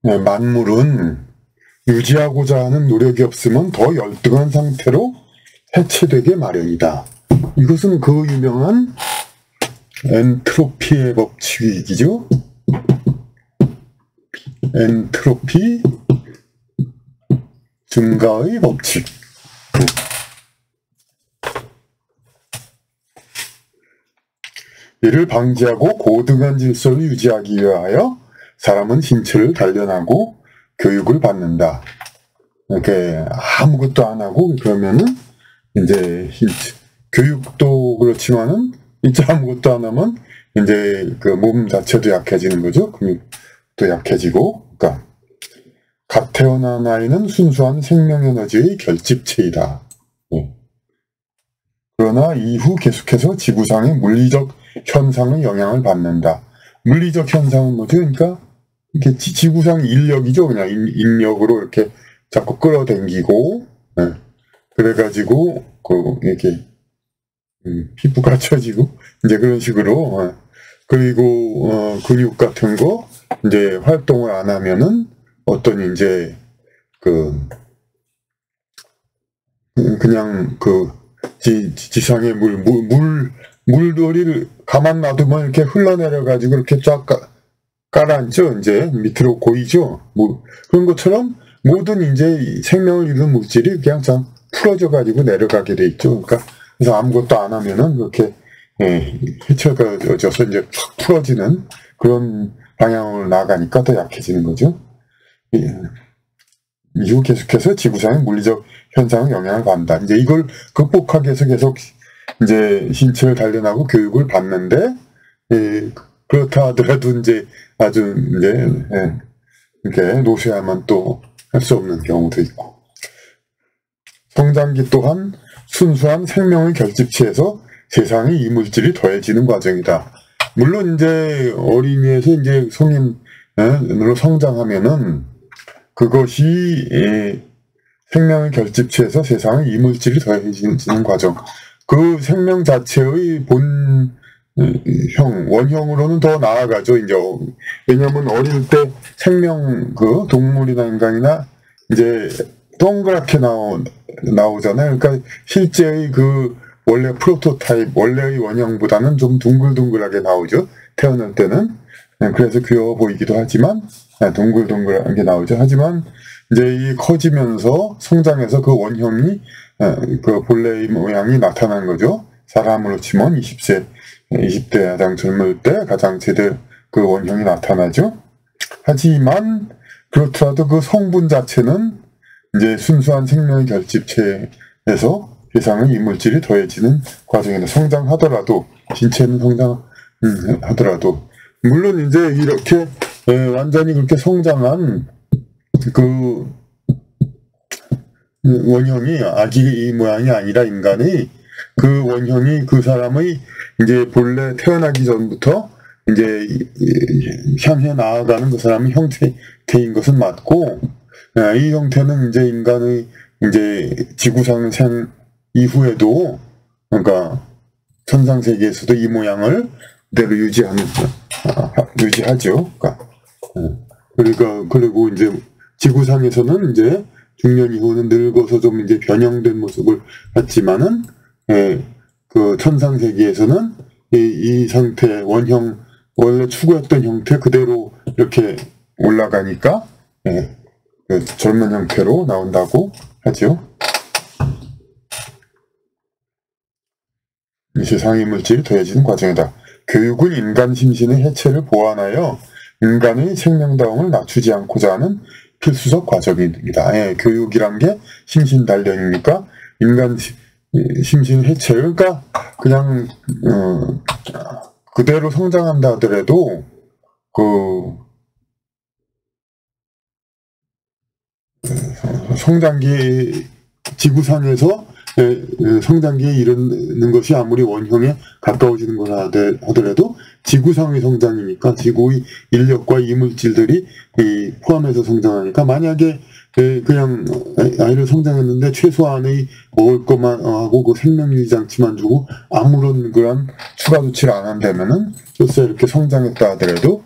만물은 유지하고자 하는 노력이 없으면 더 열등한 상태로 해체되게 마련이다. 이것은 그 유명한 엔트로피의 법칙이죠. 엔트로피 증가의 법칙. 이를 방지하고 고등한 질서를 유지하기 위하여 사람은 신체를 단련하고 교육을 받는다. 이렇게 아무것도 안 하고 그러면은 이제 교육도 그렇지만은 이제 아무것도 안 하면 이제 그 몸 자체도 약해지는 거죠. 근육도 약해지고. 그러니까 갓 태어난 아이는 순수한 생명에너지의 결집체이다. 그러나 이후 계속해서 지구상의 물리적 현상의 영향을 받는다. 물리적 현상은 뭐죠? 그러니까 이렇게 지구상 인력이죠. 그냥 인력으로 이렇게 자꾸 끌어당기고, 그래가지고 이렇게 피부가 처지고 이제 그런 식으로, 그리고 근육 같은 거 이제 활동을 안 하면은 어떤 이제 그냥 지상의 물들이 가만 놔두면 이렇게 흘러내려가지고 이렇게 쫙 깔아앉죠. 이제 밑으로 고이죠. 그런 것처럼 모든 이제 생명을 이루는 물질이 그냥 참 풀어져가지고 내려가게 돼 있죠. 그러니까 그래서 아무것도 안 하면은 그렇게 헤쳐져서 이제 확 풀어지는 그런 방향으로 나가니까 더 약해지는 거죠. 이후 계속해서 지구상의 물리적 현상에 영향을 받는다. 이제 이걸 극복하기 위해서 계속 이제 신체를 단련하고 교육을 받는데, 그렇다 하더라도 이제 아주 이제 이렇게 노쇠하면 또 할 수 없는 경우도 있고. 성장기 또한 순수한 생명의 결집체에서 세상의 이물질이 더해지는 과정이다. 물론 이제 어린이에서 이제 성인으로 성장하면은 그것이 생명의 결집체에서 세상의 이물질이 더해지는 과정. 그 생명 자체의 원형으로는 더 나아가죠. 이제 왜냐하면 어릴 때 생명 동물이나 인간이나 이제 동그랗게 나오잖아요. 그러니까 실제의 원래 프로토타입, 원래의 원형보다는 좀 둥글둥글하게 나오죠. 태어날 때는. 그래서 귀여워 보이기도 하지만 동글동글하게 나오죠. 하지만 이제 이 커지면서 성장해서 그 원형이 본래의 모양이 나타나는 거죠. 사람으로 치면 20대 가장 젊을 때 가장 제대로 그 원형이 나타나죠. 하지만 그렇더라도 그 성분 자체는 이제 순수한 생명의 결집체에서 세상의 이물질이 더해지는 과정이다. 성장하더라도 신체는 성장하더라도 물론 이제 이렇게 완전히 그렇게 성장한 원형이 아기 모양이 아니라 인간의 그 원형이 그 사람의 이제 본래 태어나기 전부터 이제 향해 나아가는 그 사람의 형태인 것은 맞고, 이 형태는 이제 인간의 이제 지구상 생 이후에도 그러니까 천상 세계에서도 이 모양을 그대로 유지하죠. 그리고 이제 지구상에서는 이제 중년 이후는 늙어서 좀 이제 변형된 모습을 갖지만은, 그 천상 세계에서는 이 상태 원형 원래 추구했던 형태 그대로 이렇게 올라가니까 그 젊은 형태로 나온다고 하죠. 이 세상의 물질이 더해지는 과정이다. 교육은 인간 심신의 해체를 보완하여 인간의 생명다움을 낮추지 않고자 하는 필수적 과정입니다. 교육이란 게 심신 단련이니까 인간 심신 해체를, 그러니까 그냥 그대로 성장한다 하더라도 성장기 지구상에서 성장기에 이르는 것이 아무리 원형에 가까워지는 거라 하더라도 지구상의 성장이니까 지구의 인력과 이물질들이 포함해서 성장하니까, 만약에 그냥 아이를 성장했는데 최소한의 먹을 것만 하고 그 생명유지 장치만 주고 아무런 그런 추가 조치를 안 한다면은 글쎄 이렇게 성장했다 하더라도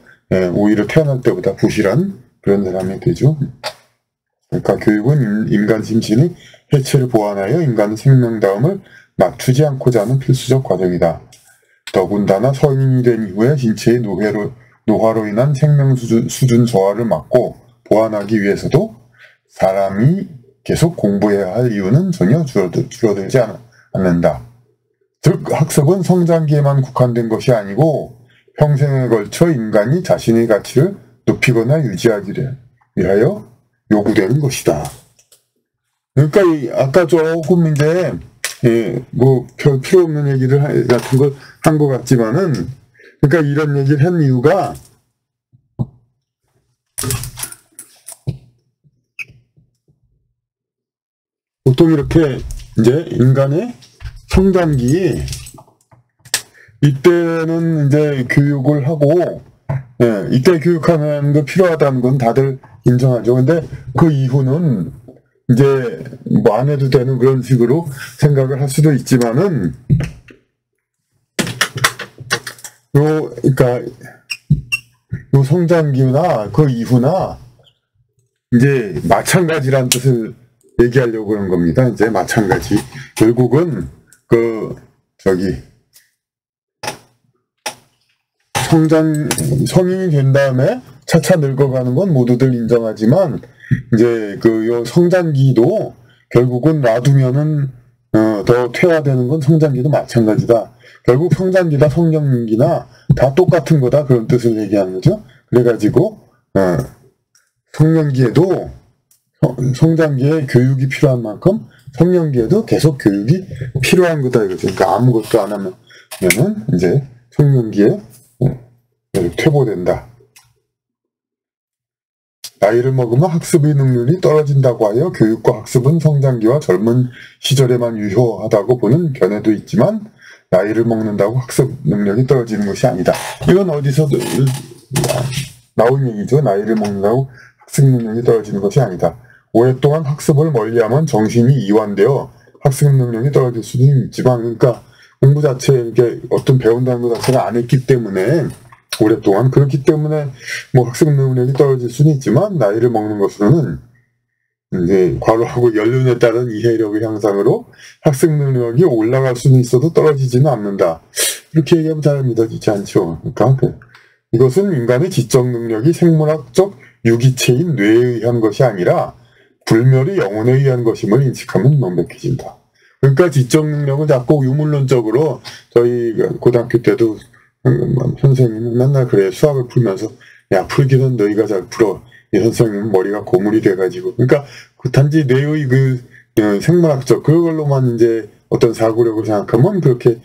오히려 태어날 때보다 부실한 그런 사람이 되죠. 그러니까 교육은 인간 심신의 해체를 보완하여 인간의 생명다움을 낮추지 않고자 하는 필수적 과정이다. 더군다나 성인이 된 이후에 신체의 노화로 인한 생명 수준 저하를 막고 보완하기 위해서도 사람이 계속 공부해야 할 이유는 전혀 줄어들지 않는다. 즉 학습은 성장기에만 국한된 것이 아니고 평생에 걸쳐 인간이 자신의 가치를 높이거나 유지하기 위하여 요구되는 것이다. 그러니까 아까 조금 이제 뭐 별 필요 없는 얘기를 같은 걸 한 것 같지만은, 그러니까 이런 얘기를 한 이유가 보통 이렇게 이제 인간의 성장기 이때는 이제 교육을 하고, 이때 교육하는 거 필요하다는 건 다들 인정하죠. 근데 그 이후는 이제 뭐 안 해도 되는 그런 식으로 생각을 할 수도 있지만은, 그러니까 요 성장기나 그 이후나 이제 마찬가지란 뜻을 얘기하려고 그런 겁니다. 이제 마찬가지. 결국은 성인이 된 다음에 차차 늙어가는 건 모두들 인정하지만, 이제 요 성장기도 결국은 놔두면은 더 퇴화되는 건 성장기도 마찬가지다. 결국 성장기나 성년기나 다 똑같은 거다, 그런 뜻을 얘기하는 거죠. 그래가지고 성년기에도 성장기에 교육이 필요한 만큼 성년기에도 계속 교육이 필요한 거다 이거죠. 그러니까 아무것도 안 하면은 이제 성년기에 퇴보된다. 나이를 먹으면 학습의 능률이 떨어진다고 하여 교육과 학습은 성장기와 젊은 시절에만 유효하다고 보는 견해도 있지만, 나이를 먹는다고 학습 능력이 떨어지는 것이 아니다. 이건 어디서도 나온 얘기죠. 나이를 먹는다고 학습 능력이 떨어지는 것이 아니다. 오랫동안 학습을 멀리하면 정신이 이완되어 학습 능력이 떨어질 수도 있지만, 그러니까 공부 자체에 이게 어떤 배운다는 것 자체를 안 했기 때문에 오랫동안 그렇기 때문에 뭐 학습 능력이 떨어질 수는 있지만, 나이를 먹는 것으로는 이제 괄호하고 연륜에 따른 이해력의 향상으로 학습 능력이 올라갈 수는 있어도 떨어지지는 않는다. 이렇게 얘기하면 잘 믿어지지 않죠. 그러니까 이것은 인간의 지적 능력이 생물학적 유기체인 뇌에 의한 것이 아니라 불멸의 영혼에 의한 것임을 인식하면 명백해진다. 그러니까 지적 능력을 자꾸 유물론적으로, 저희 고등학교 때도 선생님은 맨날 그래, 수학을 풀면서 야, 풀기는 너희가 잘 풀어, 이 선생님은 머리가 고물이 돼가지고. 그러니까 단지 뇌의 생물학적 그걸로만 이제 어떤 사고력을 생각하면 그렇게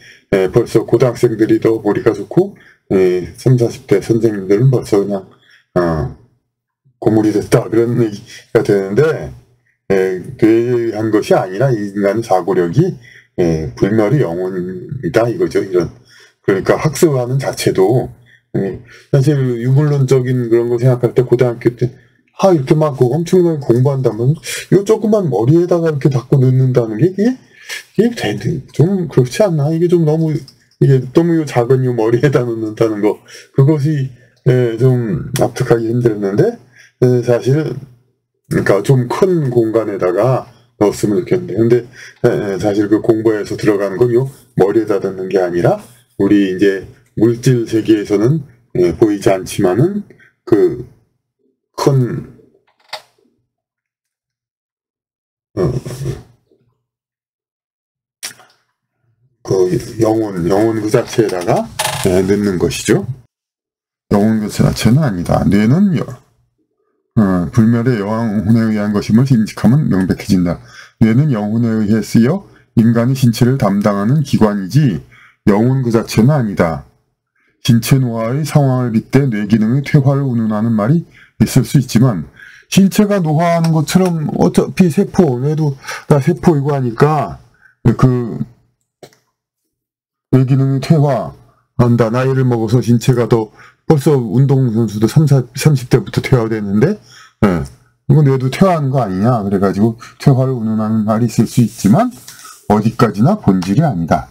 벌써 고등학생들이 더 머리가 좋고 30, 40대 선생님들은 벌써 그냥 고물이 됐다, 그런 얘기가 되는데, 뇌에 의한 것이 아니라 인간의 사고력이 불멸의 영혼이다 이거죠. 이런. 그러니까 학습하는 자체도 사실 유물론적인 그런 거 생각할 때 고등학교 때 이렇게 막 엄청나게 공부한다면 이 조그만 머리에다가 이렇게 자꾸 넣는다는 게 이게 좀 그렇지 않나? 이게 좀 너무 작은 이 머리에다 넣는다는 거, 그것이 좀 납득하기 힘들었는데, 사실 그러니까 좀 큰 공간에다가 넣었으면 좋겠는데, 근데 사실 그 공부해서 들어가는 건 요 머리에다 넣는 게 아니라 우리 이제 물질 세계에서는 보이지 않지만은 그 큰 그 영혼 그 자체에다가 넣는 것이죠. 영혼 그 자체는 아니다. 뇌는 불멸의 영혼에 의한 것임을 인식하면 명백해진다. 뇌는 영혼에 의해 쓰여 인간의 신체를 담당하는 기관이지 영혼 그 자체는 아니다. 신체 노화의 상황을 빗대 뇌 기능의 퇴화를 운운하는 말이 있을 수 있지만, 신체가 노화하는 것처럼 어차피 뇌도 다 세포이고 하니까 뇌 기능이 퇴화한다. 나이를 먹어서 신체가 벌써 운동선수도 30대부터 퇴화됐는데, 이거 뇌도 퇴화하는 거 아니냐. 그래가지고 퇴화를 운운하는 말이 있을 수 있지만, 어디까지나 본질이 아니다.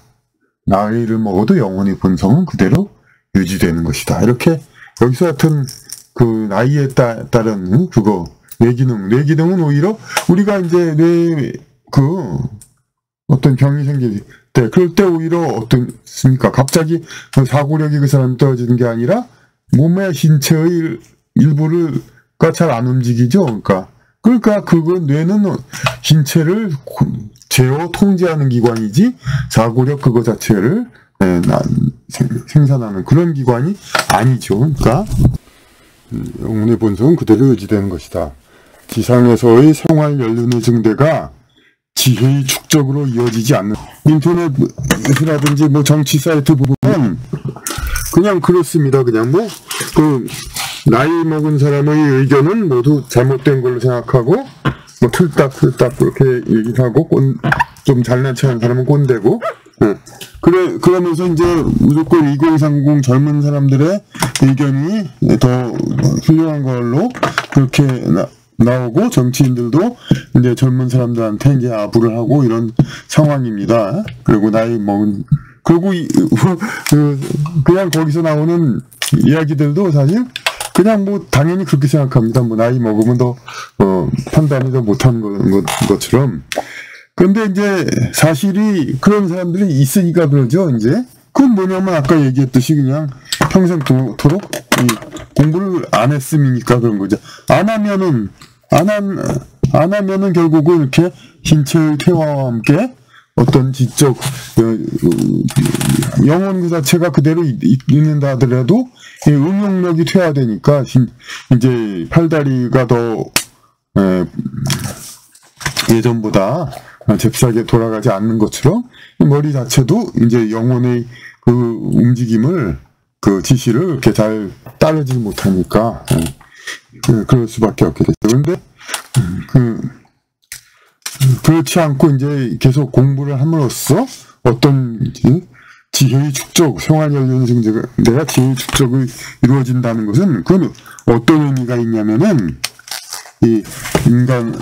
나이를 먹어도 영혼의 본성은 그대로 유지되는 것이다. 이렇게 여기서 하여튼 그 나이에 따른 그거 뇌기능은 오히려 우리가 이제 그 어떤 병이 생길 때 그럴 때 오히려 어떻습니까? 갑자기 그 사고력이 그 사람이 떨어지는 게 아니라 몸의 신체의 일부가 잘 안 움직이죠. 그러니까 그건 뇌는 신체를 제어 통제하는 기관이지 사고력 그거 자체를 생산하는 그런 기관이 아니죠. 그러니까 영혼의 본성은 그대로 유지되는 것이다. 지상에서의 생활 연륜의 증대가 지혜의 축적으로 이어지지 않는 인터넷이라든지 뭐 정치 사이트 보면 그냥 그렇습니다. 그냥 뭐 그 나이 먹은 사람의 의견은 모두 잘못된 걸로 생각하고 뭐 틀딱 그렇게 얘기하고 좀 잘난 척하는 사람은 꼰대고 그러면서 이제 무조건 2030 젊은 사람들의 의견이 더 훌륭한 걸로 그렇게 나오고 정치인들도 이제 젊은 사람들한테 이제 아부를 하고 이런 상황입니다. 그리고 나이 먹은 그리고 그냥 거기서 나오는 이야기들도 사실 그냥 뭐 당연히 그렇게 생각합니다. 뭐 나이 먹으면 더 판단이 더 못한 것처럼. 그런데 이제 사실이 그런 사람들이 있으니까 그러죠. 이제 그건 뭐냐면 아까 얘기했듯이 그냥 평생토록 공부를 안 했음이니까 그런 거죠. 안 하면은 결국은 이렇게 신체의 퇴화와 함께 어떤 지적 영혼 그 자체가 그대로 있는다 하더라도 응용력이 퇴화되니까 이제 팔다리가 더 예전보다 잽싸게 돌아가지 않는 것처럼 머리 자체도 이제 영혼의 그 움직임을 그 지시를 이렇게 잘 따르지 못하니까 그럴 수밖에 없게 됐죠. 그런데 그렇지 않고 이제 계속 공부를 함으로써 어떤 지혜의 축적, 생활연륜 증대가 지혜의 축적이 이루어진다는 것은 그건 어떤 의미가 있냐면은 이 인간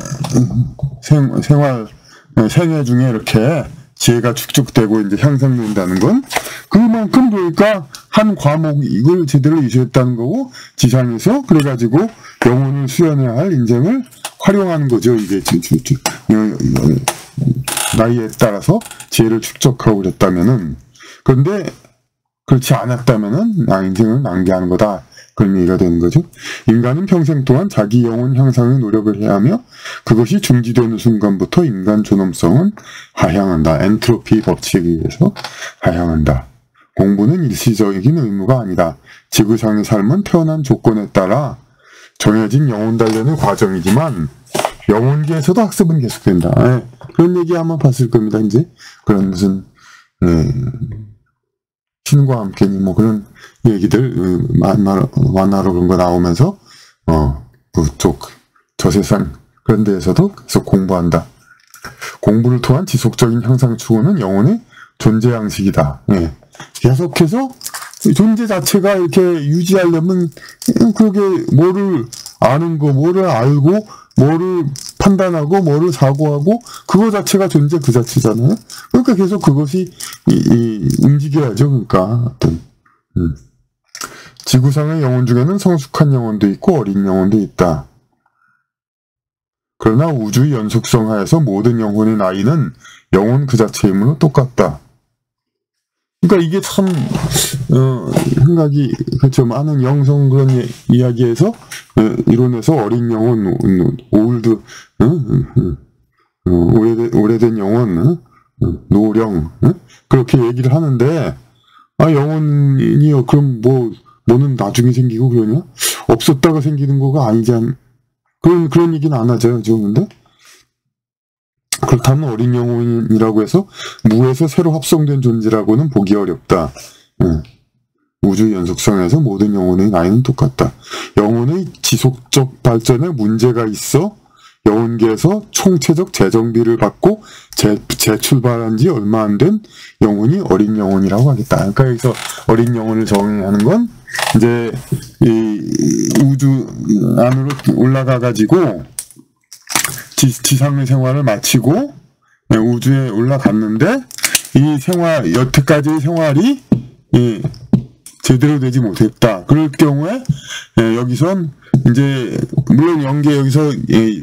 생애 중에 이렇게 지혜가 축적되고 이제 향상된다는 건 그만큼 그러니까 한 과목 이걸 제대로 이수했다는 거고 지상에서 그래가지고 영혼을 수련해야 할 인생을 활용하는 거죠. 이게 나이에 따라서 지혜를 축적하고 그랬다면은 그런데 그렇지 않았다면은 인생을 낭비하는 거다. 그런 얘기가 되는 거죠. 인간은 평생 동안 자기 영혼 향상에 노력을 해야 하며 그것이 중지되는 순간부터 인간 존엄성은 하향한다. 엔트로피 법칙에 의해서 하향한다. 공부는 일시적인 의무가 아니다. 지구상의 삶은 태어난 조건에 따라 정해진 영혼 단련의 과정이지만 영혼계에서도 학습은 계속된다. 그런 얘기 아마 봤을 겁니다. 이제 그런 무슨 신과 함께니 뭐 그런 얘기들 만화로 그런 거 나오면서 그쪽 저 세상 그런 데에서도 계속 공부한다. 공부를 통한 지속적인 향상 추구는 영혼의 존재 양식이다. 계속해서 존재 자체가 이렇게 유지하려면 그게 뭐를 아는 거, 뭐를 알고, 뭐를 판단하고, 뭐를 사고하고, 그거 자체가 존재 그 자체잖아요. 그러니까 계속 그것이 움직여야죠. 그러니까 어떤 지구상의 영혼 중에는 성숙한 영혼도 있고 어린 영혼도 있다. 그러나 우주의 연속성 하에서 모든 영혼의 나이는 영혼 그 자체이므로 똑같다. 그러니까 이게 참 생각이 그렇죠. 많은 영성 그런 이야기에서 이론에서 어린 영혼, 올드, 오래된 영혼, 노령 그렇게 얘기를 하는데 영혼이요 그럼 뭐는 나중에 생기고 그러냐? 없었다가 생기는 거가 아니지 그런 얘기는 안 하죠. 근데 그렇다면 어린 영혼이라고 해서 무에서 새로 합성된 존재라고는 보기 어렵다. 우주 연속성에서 모든 영혼의 나이는 똑같다. 영혼의 지속적 발전에 문제가 있어 영혼계에서 총체적 재정비를 받고 재출발한 지 얼마 안 된 영혼이 어린 영혼이라고 하겠다. 그러니까 여기서 어린 영혼을 정의하는 건 이제 이 우주 안으로 올라가가지고 지상의 생활을 마치고 우주에 올라갔는데 이 생활 여태까지의 생활이 제대로 되지 못했다. 그럴 경우에 여기선 이제 물론 연계 여기서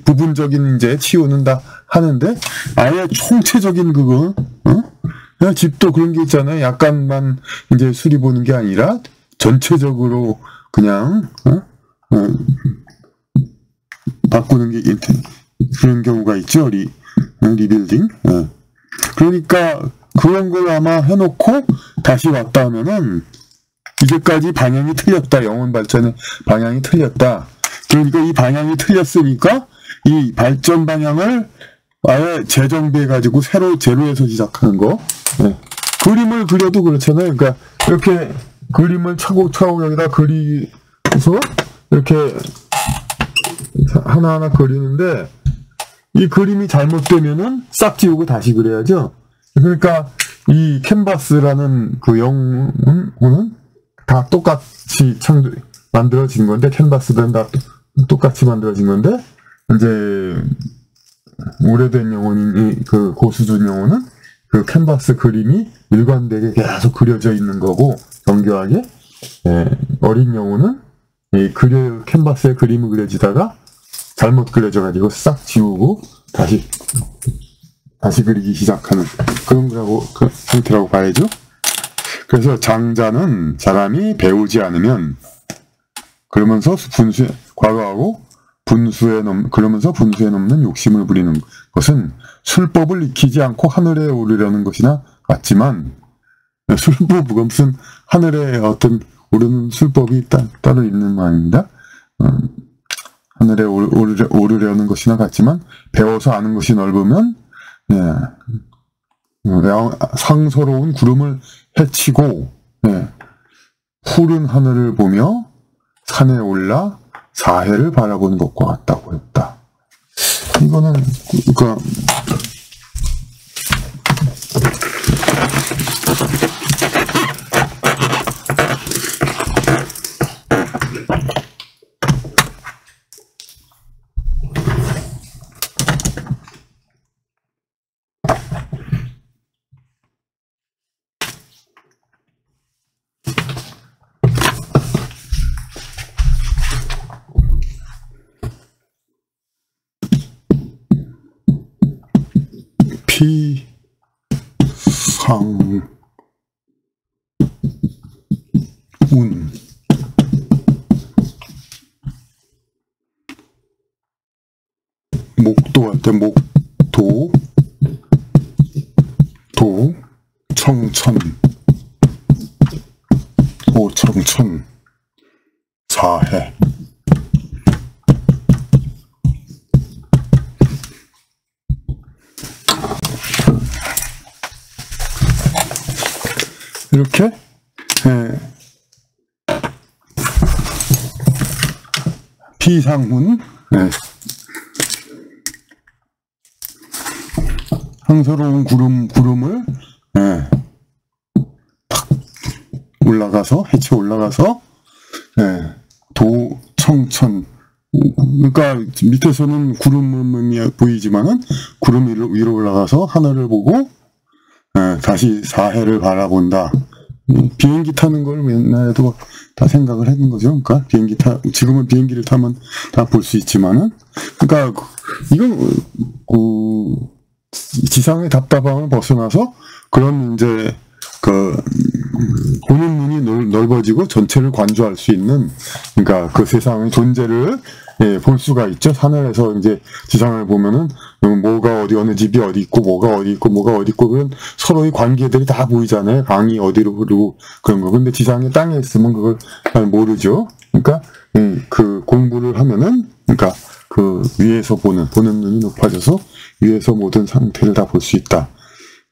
부분적인 이제 치유는 다 하는데 아예 총체적인 그거 그냥 집도 그런 게 있잖아요. 약간만 이제 수리 보는 게 아니라 전체적으로 그냥 바꾸는 게 그런 경우가 있죠. 리빌딩. 그러니까 그런 걸 아마 해놓고 다시 왔다 하면은 이제까지 방향이 틀렸다. 영혼 발전의 방향이 틀렸다. 그러니까 이 방향이 틀렸으니까 이 발전 방향을 아예 재정비해가지고 새로 제로에서 시작하는 거. 그림을 그려도 그렇잖아요. 그러니까 이렇게 그림을 차곡차곡 여기다 그리서 이렇게 하나하나 그리는데 이 그림이 잘못되면은 싹 지우고 다시 그려야죠. 그러니까 이 캔버스라는 그 영혼은 다 똑같이 만들어진 건데, 캔버스는 다 똑같이 만들어진 건데, 이제 오래된 영혼이 그 고수준 영혼은 그 캔버스 그림이 일관되게 계속 그려져 있는 거고, 정교하게. 어린 영혼은 이 캔버스에 그림이 그려지다가 잘못 그려져가지고 싹 지우고 다시 그리기 시작하는 그런 거라고, 그 상태라고 봐야죠. 그래서 장자는 사람이 배우지 않으면 그러면서 그러면서 분수에 넘는 욕심을 부리는 것은 술법을 익히지 않고 하늘에 오르려는 것이나 같지만, 술법이 무슨 하늘에 어떤 오르는 술법이 따로 있는 말입니다. 하늘에 오르려는 것이나 같지만 배워서 아는 것이 넓으면 상서로운 구름을 헤치고 푸른 하늘을 보며 산에 올라 사해를 바라보는 것과 같다고 했다. 이거는 그러니까 피상운 목도할 때 목도 청천 오청천 사해 이렇게 피상훈 항서로운 구름을 탁 올라가서 헤쳐 올라가서 도청천, 그러니까 밑에서는 구름이 보이지만은 구름 위로 올라가서 하늘을 보고 다시 사해를 바라본다. 비행기 타는 걸 옛날에도 다 생각을 했는 거죠. 그러니까 지금은 비행기를 타면 다 볼 수 있지만은, 그러니까 이건 지상의 답답함을 벗어나서 그런 이제 보는 눈이 넓어지고 전체를 관조할 수 있는, 그러니까 그 세상의 존재를 볼 수가 있죠. 하늘에서 이제 지상을 보면은 뭐가 어느 집이 어디 있고 뭐가 어디 있고 그런 서로의 관계들이 다 보이잖아요. 강이 어디로 흐르고 그런 거. 근데 지상에 땅에 있으면 그걸 잘 모르죠. 그러니까 그 공부를 하면은, 그러니까 그 위에서 보는 눈이 높아져서 위에서 모든 상태를 다 볼 수 있다.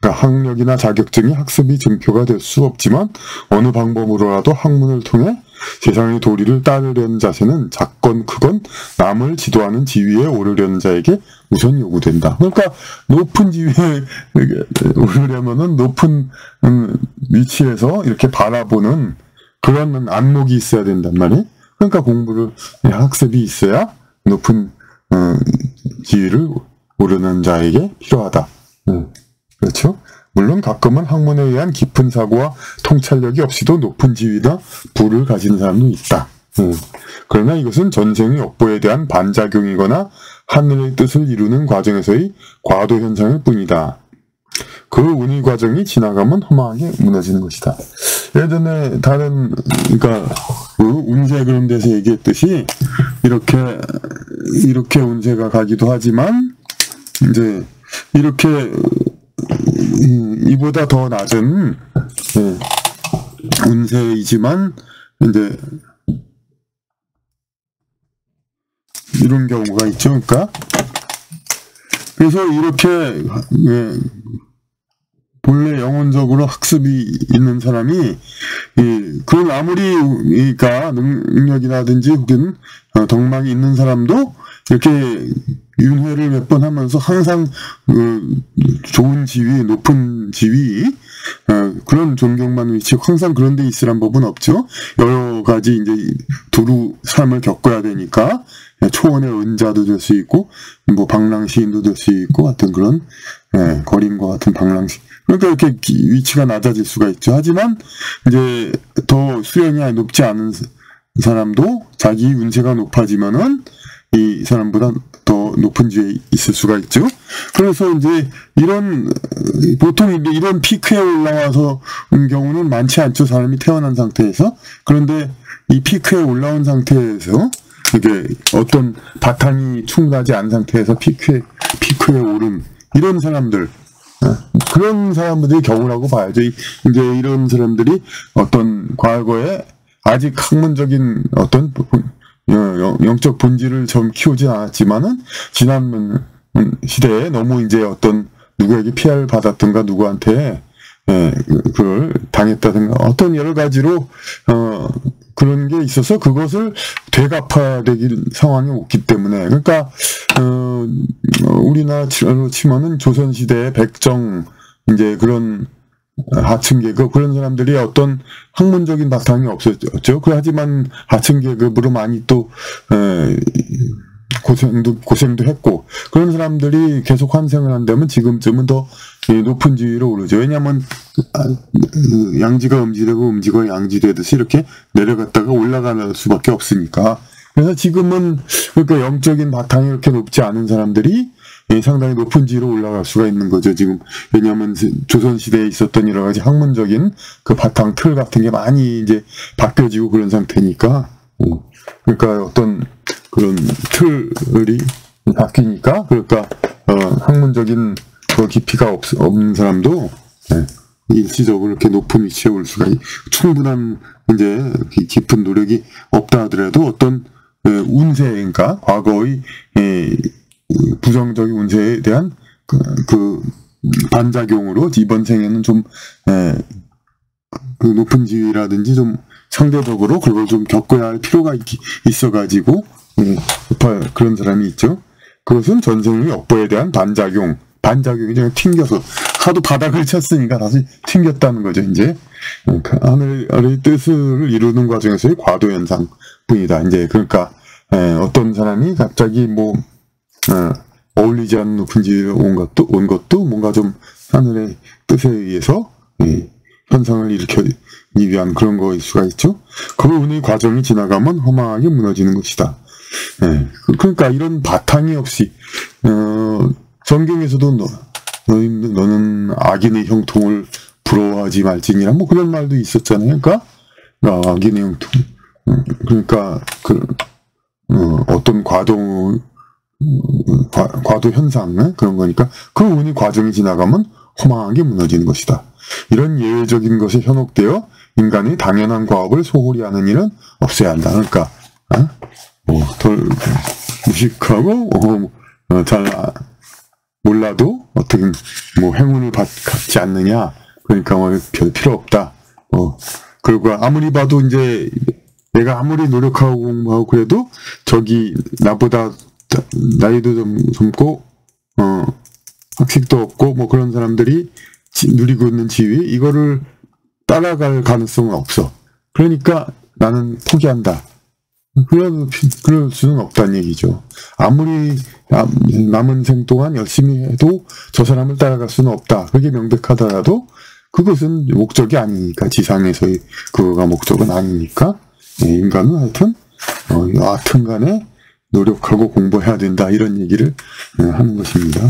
그러니까 학력이나 자격증이 학습이 증표가 될 수 없지만 어느 방법으로라도 학문을 통해 세상의 도리를 따르려는 자세는 작건 크건 남을 지도하는 지위에 오르려는 자에게 우선 요구된다. 그러니까 높은 지위에 오르려면은 높은 위치에서 이렇게 바라보는 그런 안목이 있어야 된단 말이에요. 그러니까 공부를 학습이 있어야 높은 지위를 오르는 자에게 필요하다. 그렇죠? 물론 가끔은 학문에 의한 깊은 사고와 통찰력이 없이도 높은 지위나 부를 가진 사람도 있다. 그러나 이것은 전생의 역보에 대한 반작용이거나 하늘의 뜻을 이루는 과정에서의 과도 현상일 뿐이다. 그 운의 과정이 지나가면 허망하게 무너지는 것이다. 예전에 그러니까 그 운세 그런 데서 얘기했듯이 이렇게 운세가 가기도 하지만 이제 이렇게 이보다 더 낮은 운세이지만 이제 이런 경우가 있죠. 그러니까 그래서 이렇게 본래 영혼적으로 학습이 있는 사람이 그런 아무리 그러니까 능력이라든지 혹은 덕망이 있는 사람도 이렇게 윤회를 몇 번 하면서 항상 좋은 지위, 높은 지위, 그런 존경만 위치고 항상 그런 데 있으란 법은 없죠. 여러 가지 이제 두루 삶을 겪어야 되니까 초원의 은자도 될 수 있고 뭐 방랑시인도 될 수 있고 하여튼 그런 거린과 같은 방랑시. 그러니까 이렇게 위치가 낮아질 수가 있죠. 하지만 이제 더 수행이 높지 않은 사람도 자기 운세가 높아지면은 이 사람보다 더 높은 지위에 있을 수가 있죠. 그래서 이제 보통 이런 피크에 올라와서 온 경우는 많지 않죠. 사람이 태어난 상태에서. 그런데 이 피크에 올라온 상태에서 이게 어떤 바탕이 충분하지 않은 상태에서 피크에 오른 이런 사람들, 그런 사람들이 경우라고 봐야죠. 이제 이런 사람들이 어떤 과거에 아직 학문적인 어떤 영적 본질을 좀 키우지 않았지만은 지난 시대에 너무 이제 어떤 누구에게 피해를 받았던가 누구한테 그걸 당했다든가 어떤 여러 가지로 그런 게 있어서 그것을 되갚아야 되길 상황이 왔기 때문에 그러니까 우리나라로 치면은 조선시대의 백정 이제 그런 하층 계급 그런 사람들이 어떤 학문적인 바탕이 없었죠. 하지만 하층 계급으로 많이 또 고생도 했고 그런 사람들이 계속 환생을 한다면 지금쯤은 더 높은 지위로 오르죠. 왜냐하면 양지가 음지되고 음지가 양지되듯이 이렇게 내려갔다가 올라가는 수밖에 없으니까. 그래서 지금은 그러니까 영적인 바탕이 이렇게 높지 않은 사람들이 상당히 높은 지위로 올라갈 수가 있는 거죠. 지금 왜냐하면 조선시대에 있었던 여러 가지 학문적인 그 바탕 틀 같은 게 많이 이제 바뀌어지고 그런 상태니까. 그러니까 어떤 그런 틀이 바뀌니까 그러니까 학문적인 그 깊이가 없는 사람도 일시적으로 이렇게 높은 위치에 올 수가 충분한 이제 깊은 노력이 없다 하더라도 어떤 운세 그러니까 과거의 부정적인 운세에 대한 그 반작용으로 이번 생에는 좀 그 높은 지위라든지 좀 상대적으로 그걸 좀 겪어야 할 필요가 있어가지고 그런 사람이 있죠. 그것은 전생의 역보에 대한 반작용이 좀 튕겨서 하도 바닥을 쳤으니까 다시 튕겼다는 거죠. 이제 하늘의 뜻을 이루는 과정에서의 과도 현상뿐이다. 이제 그러니까 어떤 사람이 갑자기 뭐 어울리지 않는 높은 지위에 온 것도 뭔가 좀 하늘의 뜻에 의해서 현상을 일으키기 위한 그런 거일 수가 있죠. 그 운의 과정이 지나가면 허망하게 무너지는 것이다. 그러니까 이런 바탕이 없이 성경에서도 너는 악인의 형통을 부러워하지 말지니라 뭐 그런 말도 있었잖아요. 그러니까 악인의 형통 그러니까 어떤 과도 현상 그런 거니까 그 운의 과정이 지나가면 허망하게 무너지는 것이다. 이런 예외적인 것에 현혹되어 인간의 당연한 과업을 소홀히 하는 일은 없어야 한다. 그러니까 덜 무식하고 잘 몰라도 어떻게 뭐 행운을 갖지 않느냐. 그러니까 뭐 별 필요 없다. 그리고 아무리 봐도 이제 내가 아무리 노력하고 공부하고 그래도 저기 나보다 나이도 좀 젊고 학식도 없고 뭐 그런 사람들이 누리고 있는 지위 이거를 따라갈 가능성은 없어. 그러니까 나는 포기한다. 그럴 수는 없다는 얘기죠. 아무리 남은 생 동안 열심히 해도 저 사람을 따라갈 수는 없다. 그게 명백하더라도 그것은 목적이 아니니까, 지상에서의 그거가 목적은 아니니까, 인간은 하여튼 여하튼 간에 노력하고 공부해야 된다, 이런 얘기를 하는 것입니다.